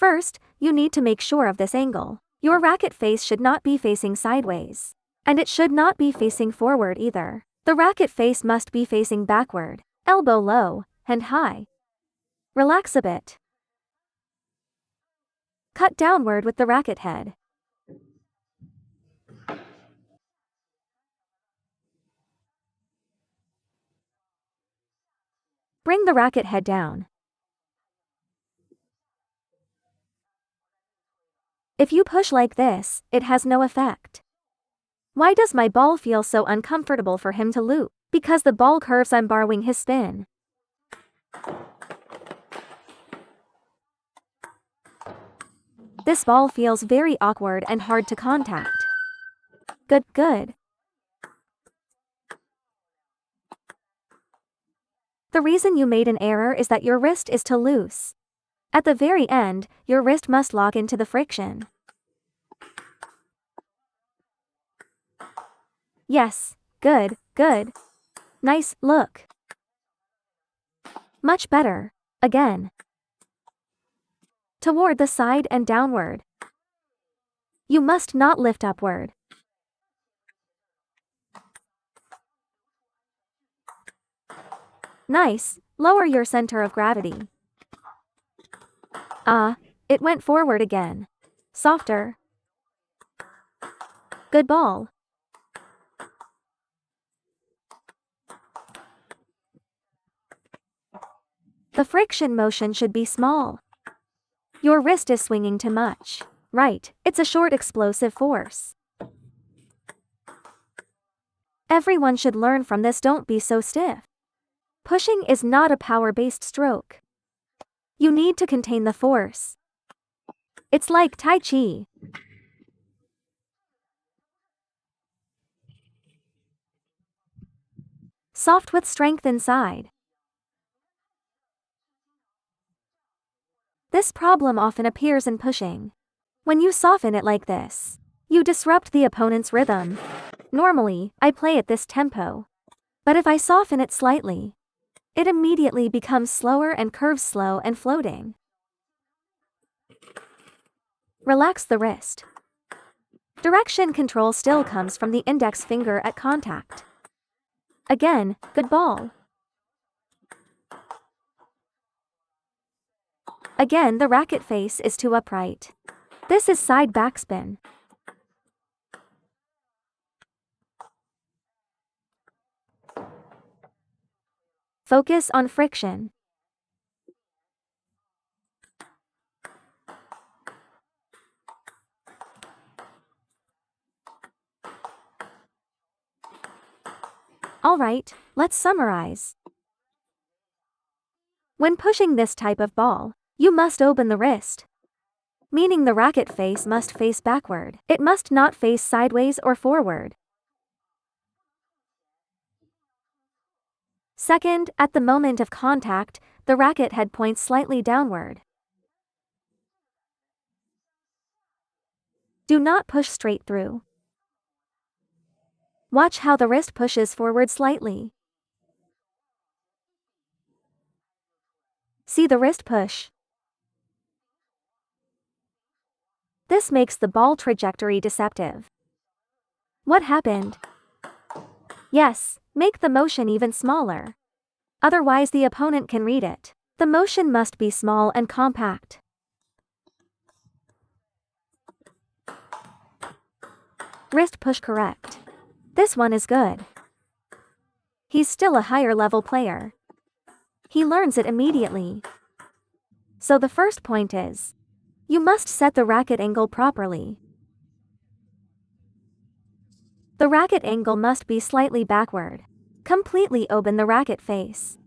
First, you need to make sure of this angle. Your racket face should not be facing sideways. And it should not be facing forward either. The racket face must be facing backward, elbow low, and high. Relax a bit. Cut downward with the racket head. Bring the racket head down. If you push like this, it has no effect. Why does my ball feel so uncomfortable for him to loop? Because the ball curves, I'm borrowing his spin. This ball feels very awkward and hard to contact. Good. The reason you made an error is that your wrist is too loose. At the very end, your wrist must lock into the friction. Yes, good. Nice, look. Much better. Again. Toward the side and downward. You must not lift upward. Nice, lower your center of gravity. It went forward again. Softer. Good ball. The friction motion should be small. Your wrist is swinging too much. Right, it's a short explosive force. Everyone should learn from this, don't be so stiff. Pushing is not a power-based stroke. You need to contain the force. It's like Tai Chi. Soft with strength inside. This problem often appears in pushing. When you soften it like this, you disrupt the opponent's rhythm. Normally, I play at this tempo. But if I soften it slightly, it immediately becomes slower and curves slow and floating. Relax the wrist. Direction control still comes from the index finger at contact. Again, good ball. Again, the racket face is too upright. This is side backspin. Focus on friction. Alright, let's summarize. When pushing this type of ball, you must open the wrist. Meaning the racket face must face backward. It must not face sideways or forward. Second, at the moment of contact, the racket head points slightly downward. Do not push straight through. Watch how the wrist pushes forward slightly. See the wrist push. This makes the ball trajectory deceptive. What happened? Yes, make the motion even smaller. Otherwise the opponent can read it. The motion must be small and compact. Wrist push correct. This one is good. He's still a higher level player. He learns it immediately. So the first point is, you must set the racket angle properly. The racket angle must be slightly backward. Completely open the racket face.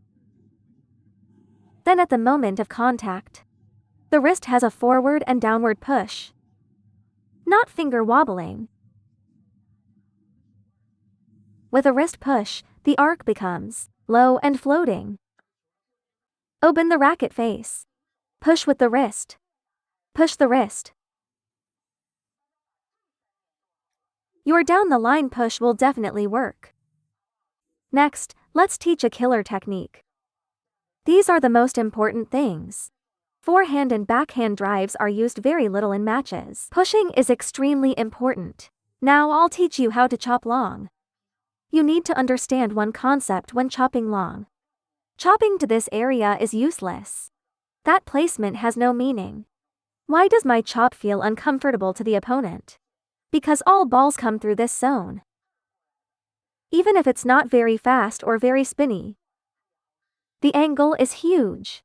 Then at the moment of contact, the wrist has a forward and downward push. Not finger wobbling. With a wrist push, the arc becomes low and floating. Open the racket face. Push with the wrist. Push the wrist. Your down the line push will definitely work. Next, let's teach a killer technique. These are the most important things. Forehand and backhand drives are used very little in matches. Pushing is extremely important. Now I'll teach you how to chop long. You need to understand one concept when chopping long. Chopping to this area is useless. That placement has no meaning. Why does my chop feel uncomfortable to the opponent? Because all balls come through this zone. Even if it's not very fast or very spinny. The angle is huge.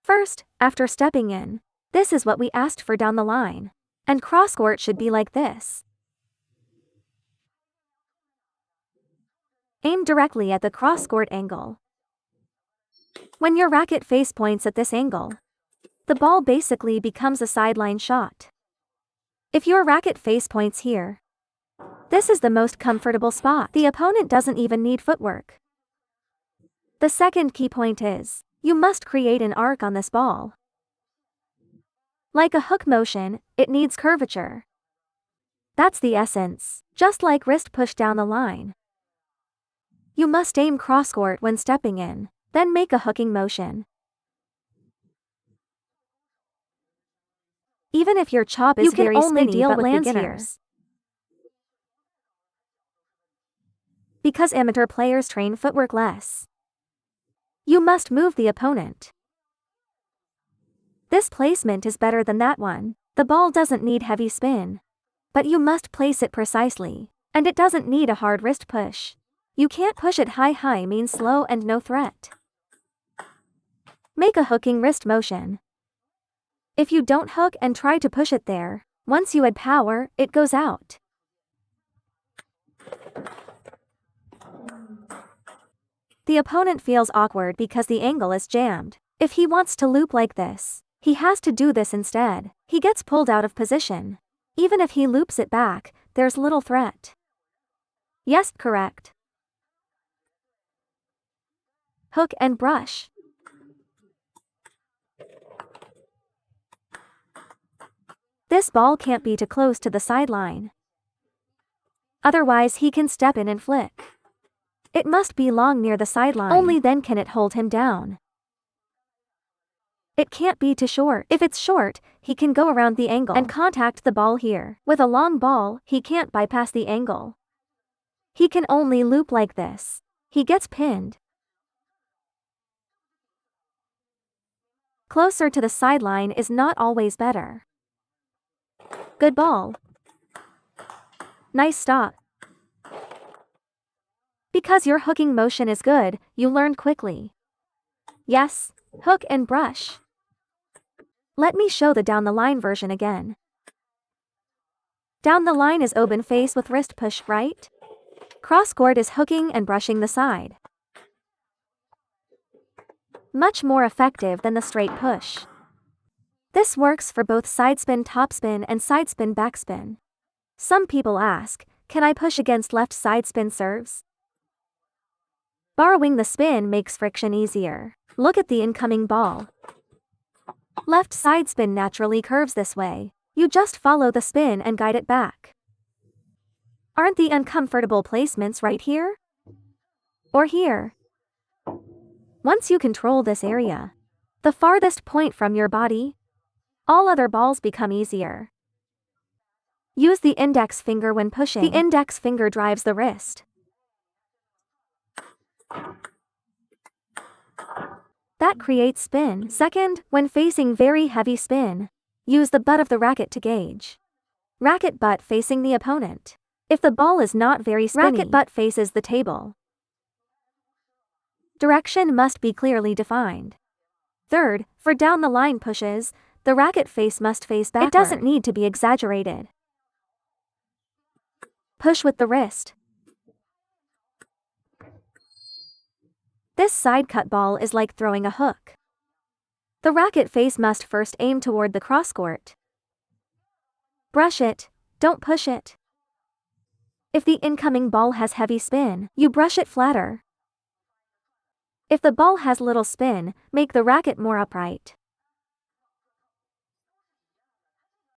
First, after stepping in, this is what we asked for down the line. And cross court should be like this. Aim directly at the cross court angle. When your racket face points at this angle, the ball basically becomes a sideline shot. If your racket face points here, this is the most comfortable spot. The opponent doesn't even need footwork. The second key point is, you must create an arc on this ball. Like a hook motion, it needs curvature. That's the essence, just like wrist push down the line. You must aim cross court when stepping in, then make a hooking motion. Even if your chop is very spinny but lands here. Because amateur players train footwork less. You must move the opponent. This placement is better than that one. The ball doesn't need heavy spin. But you must place it precisely. And it doesn't need a hard wrist push. You can't push it high means slow and no threat. Make a hooking wrist motion. If you don't hook and try to push it there, once you add power, it goes out. The opponent feels awkward because the angle is jammed. If he wants to loop like this, he has to do this instead. He gets pulled out of position. Even if he loops it back, there's little threat. Yes, correct. Hook and brush. This ball can't be too close to the sideline. Otherwise he can step in and flick. It must be long near the sideline. Only then can it hold him down. It can't be too short. If it's short, he can go around the angle and contact the ball here. With a long ball, he can't bypass the angle. He can only loop like this. He gets pinned. Closer to the sideline is not always better. Good ball. Nice stop. Because your hooking motion is good, you learn quickly. Yes, hook and brush. Let me show the down the line version again. Down the line is open face with wrist push, right? Cross court is hooking and brushing the side. Much more effective than the straight push. This works for both side spin topspin and side spin backspin. Some people ask, can I push against left side spin serves? Borrowing the spin makes friction easier. Look at the incoming ball. Left side spin naturally curves this way. You just follow the spin and guide it back. Aren't the uncomfortable placements right here? Or here? Once you control this area, the farthest point from your body, all other balls become easier. Use the index finger when pushing. The index finger drives the wrist. That creates spin. Second, when facing very heavy spin, use the butt of the racket to gauge. Racket butt facing the opponent. If the ball is not very spinny, racket butt faces the table. Direction must be clearly defined. Third, for down the line pushes, the racket face must face backward. It doesn't need to be exaggerated. Push with the wrist. This side cut ball is like throwing a hook. The racket face must first aim toward the cross court. Brush it, don't push it. If the incoming ball has heavy spin, you brush it flatter. If the ball has little spin, make the racket more upright.